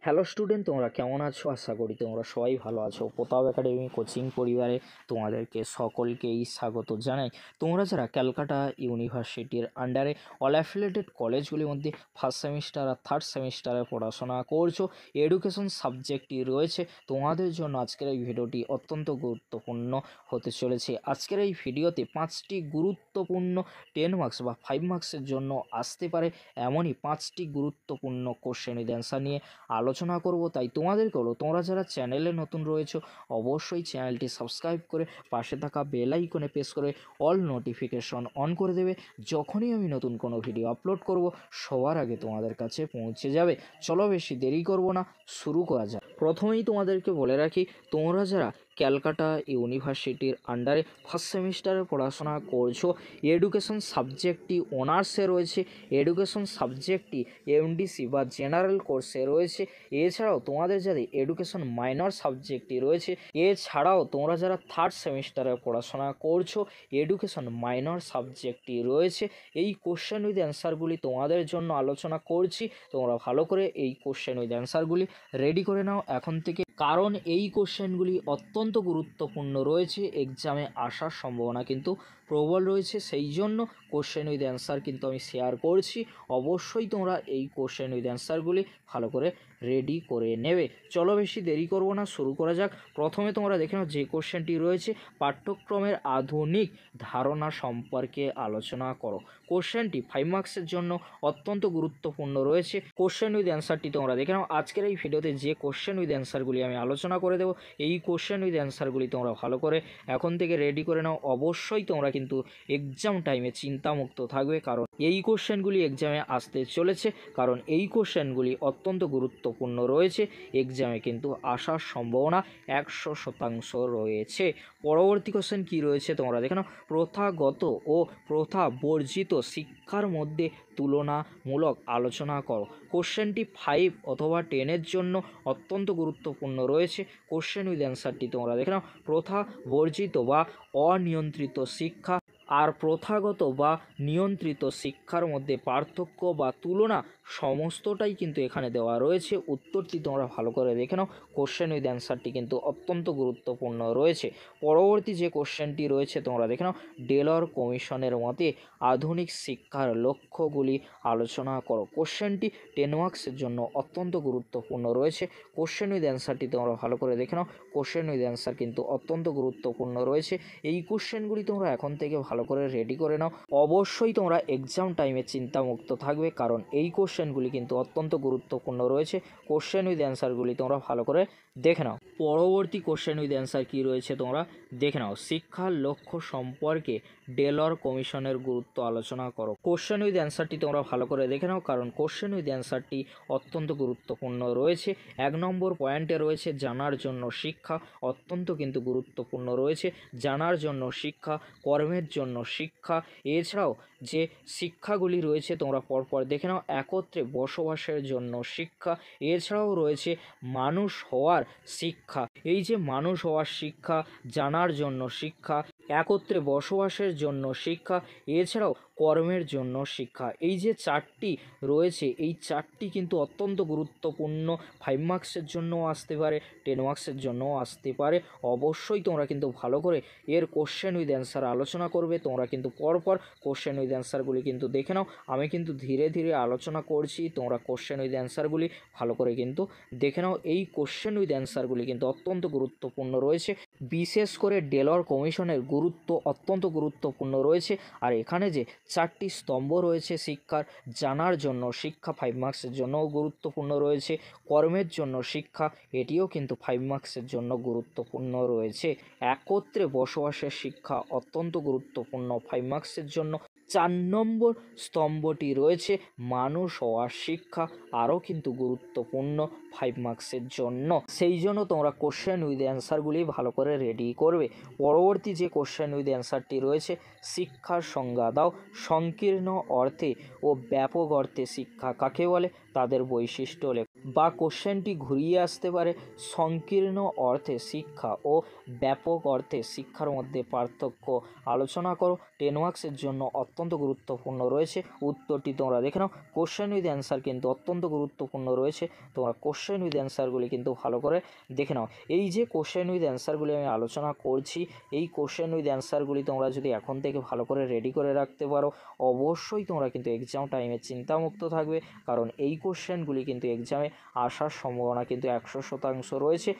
Hello student, তোমরা কেমন আছো? আশা করি তোমরা সবাই ভালো আছো। প্রতাপ একাডেমি কোচিং পরিবারে তোমাদেরকে সকলকেই স্বাগত জানাই। তোমরা যারা ক্যালকাটা ইউনিভার্সিটির আন্ডারে অল অ্যাফিলিয়েটেড কলেজগুলির মধ্যে ফার্স্ট সেমিস্টার আর থার্ড সেমিস্টারে পড়াশোনা করছো, এডুকেশন সাবজেক্টটি রয়েছে, তোমাদের জন্য আজকের এই ভিডিওটি অত্যন্ত গুরুত্বপূর্ণ হতে চলেছে। আজকের এই ভিডিওতে 5টি গুরুত্বপূর্ণ 10 মার্কস বা 5 মার্কসের জন্য আসতে পারে এমনই 5টি গুরুত্বপূর্ণ কোশ্চেন উইথ অ্যান্সার নিয়ে আলোচনা করব। তাই তোমাদেরকে হলো, তোমরা যারা চ্যানেলে নতুন রয়েছো অবশ্যই চ্যানেলটি সাবস্ক্রাইব করে পাশে থাকা বেল আইকনে প্রেস করে অল নোটিফিকেশন অন করে দেবে। যখনই আমি নতুন কোনো ভিডিও আপলোড করব সবার আগে তোমাদের কাছে পৌঁছে যাবে। চলো বেশি দেরি করব না, শুরু করা যাক। প্রথমেই তোমাদেরকে বলে রাখি, তোমরা যারা ক্যালকাটা ইউনিভার্সিটির আন্ডারে ফার্স্ট সেমিস্টারে পড়াশোনা করছো, এডুকেশন সাবজেক্টটি অনার্সে রয়েছে, এডুকেশন সাবজেক্টটি এমডিসি বা জেনারেল কোর্সে রয়েছে। এছাড়াও তোমাদের যাদের এডুকেশন মাইনর সাবজেক্টটি রয়েছে, এছাড়াও তোমরা যারা থার্ড সেমিস্টারে পড়াশোনা করছো, এডুকেশন মাইনর সাবজেক্টটি রয়েছে। এই কোশ্চেন উইথ অ্যান্সারগুলি তোমাদের জন্য আলোচনা করছি। তোমরা ভালো করে এই কোশ্চেন উইথ অ্যান্সারগুলি রেডি করে নাও এখন থেকে, কারণ এই কোশ্চেনগুলি অত্যন্ত গুরুত্বপূর্ণ রয়েছে, এক্সামে আসার সম্ভাবনা কিন্তু প্রবল রয়েছে। সেই জন্য কোশ্চেন উইথ অ্যান্সার কিন্তু আমি শেয়ার করছি। অবশ্যই তোমরা এই কোশ্চেন উইথ অ্যান্সারগুলি ভালো করে রেডি করে নেবে। চলো বেশি দেরি করব না, শুরু করা যাক। প্রথমে তোমরা দেখে নাও যে কোশ্চেনটি রয়েছে, পাঠ্যক্রমের আধুনিক ধারণা সম্পর্কে আলোচনা করো। কোশ্চেনটি 5 মার্কসের জন্য অত্যন্ত গুরুত্বপূর্ণ রয়েছে। কোশ্চেন উইথ অ্যান্সারটি তোমরা দেখে নাও। আজকের এই ভিডিওতে যে কোশ্চেন উইথ অ্যান্সারগুলি আমি আলোচনা করে দেবো, এই কোশ্চেন উইথ অ্যান্সারগুলি তোমরা ভালো করে এখন থেকে রেডি করে নাও। অবশ্যই তোমরা কিন্তু এক্সাম টাইমে চিন্তামুক্ত থাকবে, কারণ এই কোশ্চেনগুলি এক্সামে আসতে চলেছে, কারণ এই কোশ্চেনগুলি অত্যন্ত গুরুত্বপূর্ণ রয়েছে। এক্সামে কিন্তু আসার সম্ভাবনা 100% রয়েছে। পরবর্তী কোশ্চেন কি রয়েছে তোমরা দেখে নাও। প্রথাগত ও প্রথা বর্জিত শিক্ষার মধ্যে তুলনামূলক আলোচনা করো। কোশ্চেনটি 5 অথবা 10-এর জন্য অত্যন্ত গুরুত্বপূর্ণ রয়েছে। কোশ্চেন উইথ অ্যান্সারটি তোমরা দেখে নাও। প্রথা বর্জিত বা অনিয়ন্ত্রিত শিক্ষা আর প্রথাগত বা নিয়ন্ত্রিত শিক্ষার মধ্যে পার্থক্য বা তুলনা সমস্তটাই কিন্তু এখানে দেওয়া রয়েছে। উত্তরটি তোমরা ভালো করে দেখে নাও। কোশ্চেন উইথ অ্যান্সারটি কিন্তু অত্যন্ত গুরুত্বপূর্ণ রয়েছে। পরবর্তী যে কোশ্চেনটি রয়েছে তোমরা দেখে নাও। ডেলর কমিশনের মতে আধুনিক শিক্ষার লক্ষ্যগুলি আলোচনা করো। কোশ্চেনটি 10 মার্কসের জন্য অত্যন্ত গুরুত্বপূর্ণ রয়েছে। কোশ্চেন উইথ অ্যান্সারটি তোমরা ভালো করে দেখে নাও। কোশ্চেন উইথ অ্যান্সার কিন্তু অত্যন্ত গুরুত্বপূর্ণ রয়েছে। এই কোশ্চেনগুলি তোমরা এখন থেকে ভালো করে রেডি করে নাও। অবশ্যই তোমরা এক্সাম টাইমে চিন্তামুক্ত থাকবে, কারণ এই কোশ্চেনগুলি কিন্তু অত্যন্ত গুরুত্বপূর্ণ রয়েছে। কোশ্চেন উইথ অ্যান্সারগুলি তোমরা ভালো করে দেখে নাও। পরবর্তী কোশ্চেন উইথ অ্যান্সার কী রয়েছে তোমরা দেখে নাও। শিক্ষার লক্ষ্য সম্পর্কে ডেলর কমিশনের গুরুত্ব আলোচনা করো। কোশ্চেন উইথ অ্যান্সারটি তোমরা ভালো করে দেখে নাও, কারণ কোশ্চেন উইথ অ্যান্সারটি অত্যন্ত গুরুত্বপূর্ণ রয়েছে। 1 নম্বর পয়েন্টে রয়েছে জানার জন্য শিক্ষা, অত্যন্ত কিন্তু গুরুত্বপূর্ণ রয়েছে। জানার জন্য শিক্ষা, কর্মের জন্য শিক্ষা, এছাড়াও যে শিক্ষাগুলি রয়েছে তোমরা পরপর দেখে নাও। একত্রে বসবাসের জন্য শিক্ষা, এছাড়াও রয়েছে মানুষ হওয়ার শিক্ষা। এই যে মানুষ হওয়ার শিক্ষা, জানার জন্য শিক্ষা, একত্রে বসবাসের জন্য শিক্ষা, এছাড়াও কর্মের জন্য শিক্ষা, এই যে 4টি রয়েছে, এই 4টি কিন্তু অত্যন্ত গুরুত্বপূর্ণ। 5 মার্কসের জন্যও আসতে পারে, 10 মার্কসের জন্যও আসতে পারে। অবশ্যই তোমরা কিন্তু ভালো করে এর কোশ্চেন উইথ অ্যান্সার আলোচনা করবে। তোমরা কিন্তু পরপর কোশ্চেন উইথ অ্যান্সারগুলি কিন্তু দেখে নাও। আমি কিন্তু ধীরে ধীরে আলোচনা করছি, তোমরা কোশ্চেন উইথ অ্যান্সারগুলি ভালো করে কিন্তু দেখে নাও। এই কোশ্চেন উইথ অ্যান্সারগুলি কিন্তু অত্যন্ত গুরুত্বপূর্ণ রয়েছে। বিশেষ করে ডেলর কমিশনের গুরুত্ব অত্যন্ত গুরুত্বপূর্ণ রয়েছে। আর এখানে যে 4টি স্তম্ভ রয়েছে শিক্ষার, জানার জন্য শিক্ষা 5 মার্কসের জন্যও গুরুত্বপূর্ণ রয়েছে, কর্মের জন্য শিক্ষা, এটিও কিন্তু 5 মার্কসের জন্য গুরুত্বপূর্ণ রয়েছে, একত্রে বসবাসের শিক্ষা অত্যন্ত গুরুত্বপূর্ণ 5 মার্কসের জন্য। 4 নম্বর স্তম্ভটি রয়েছে মানুষ হওয়ার শিক্ষা, আরও কিন্তু গুরুত্বপূর্ণ 5 মার্কসের জন্য। সেই জন্য তোমরা কোশ্চেন উইথ অ্যান্সারগুলি ভালো করে রেডি করবে। পরবর্তী যে কোশ্চেন উইথ অ্যান্সারটি রয়েছে, শিক্ষার সংজ্ঞা দাও। সংকীর্ণ অর্থে ও ব্যাপক অর্থে শিক্ষা কাকে বলে, তাদের বৈশিষ্ট্য লেখো। বা কোশ্চেনটি ঘুরিয়ে আসতে পারে সংকীর্ণ অর্থে শিক্ষা ও ব্যাপক অর্থে শিক্ষার মধ্যে পার্থক্য আলোচনা করো। 10 মার্কসের জন্য অত্যন্ত গুরুত্বপূর্ণ রয়েছে। উত্তরটি তোমরা দেখে নাও। কোশ্চেন উইথ অ্যান্সার কিন্তু অত্যন্ত গুরুত্বপূর্ণ রয়েছে, তোমরা কোশ্চেন উইথ অ্যান্সারগুলি কিন্তু ভালো করে দেখে নাও। এই যে কোশ্চেন উইথ অ্যান্সারগুলি আমি আলোচনা করছি, এই কোশ্চেন উইথ অ্যান্সারগুলি তোমরা যদি এখন থেকে ভালো করে রেডি করে রাখতে পারো, অবশ্যই তোমরা কিন্তু এক্সাম টাইমে চিন্তামুক্ত থাকবে, কারণ এই কোশ্চেনগুলি কিন্তু এক্সামে আসার সম্ভাবনা কিন্তু 100% রয়েছে।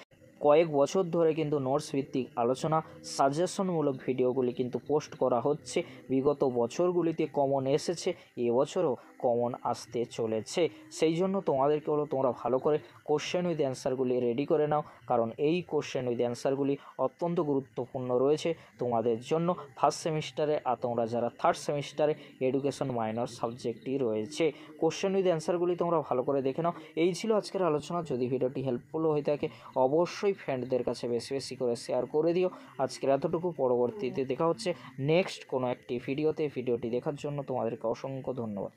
কয়েক বছর ধরে কিন্তু নোটস ভিত্তিক আলোচনা সাজেশনমূলক ভিডিওগুলি কিন্তু পোস্ট করা হচ্ছে। বিগত বছরগুলিতে কমন এসেছে, এবছরও কমন আসতে চলেছে। সেই জন্য তোমাদেরকে হলো তোমরা ভালো করে কোশ্চেন উইথ অ্যান্সারগুলি রেডি করে নাও, কারণ এই কোশ্চেন উইথ অ্যান্সারগুলি অত্যন্ত গুরুত্বপূর্ণ রয়েছে তোমাদের জন্য ফার্স্ট সেমিস্টারে। আর তোমরা যারা থার্ড সেমিস্টারে এডুকেশন মাইনর সাবজেক্টই রয়েছে, কোশ্চেন উইথ অ্যান্সারগুলি তোমরা ভালো করে দেখে নাও। এই ছিল আজকের আলোচনা। যদি ভিডিওটি হেল্পফুল হয়ে থাকে অবশ্যই ফ্রেন্ডদের কাছে বেশি বেশি করে শেয়ার করে দিও। আজকের এতটুকু, পরবর্তীতে দেখা হচ্ছে নেক্সট কোনো একটি ভিডিওতে। ভিডিওটি দেখার জন্য তোমাদেরকে অসংখ্য ধন্যবাদ।